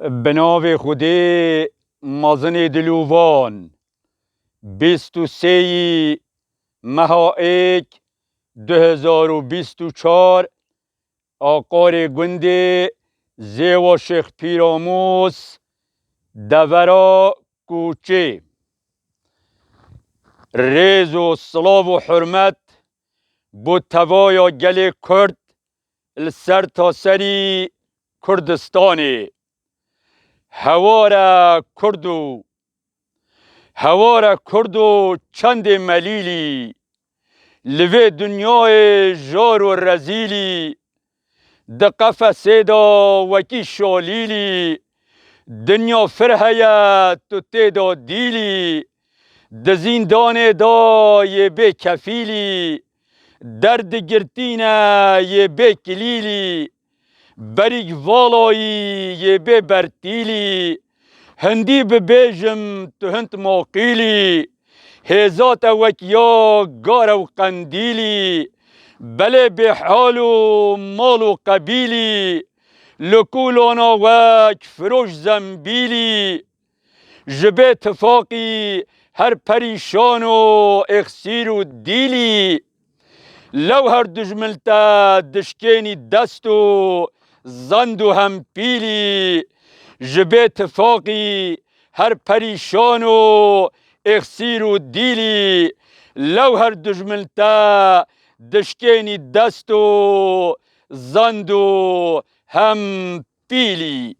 بناو خودی مازن دلووان 23 ماه ایک 2024 آقار گنده زیو شیخ پیراموس دورا کوچه ریز و صلاو و حرمت بو توایا گل کرد السر تا سری کردستانی هوارا کردو چند ملیلی لوی دنیای جار و رزیلی ده قفصه دا وکی شالیلی دنیا فرهیت تو تیدا دیلی ده زیندان دا یه بی کفیلی درد گرتینه یه بی کلیلی بریگ والایی یه بی برتیلی هندی ببیجم تو هند موقیلی هزات وکیا گار و قندیلی بله بحال و مال و قبیلی لکولانا وک فروش زنبیلی جبه اتفاقی هر پریشان و اخسیر و دیلی لو هر دجملتا دشکینی دست و زند و هم پیلی جبه اتفاقی هر پریشان و اخسیر و دیلی لو هر دجملتا دشکینی دست و زند و هم پیلی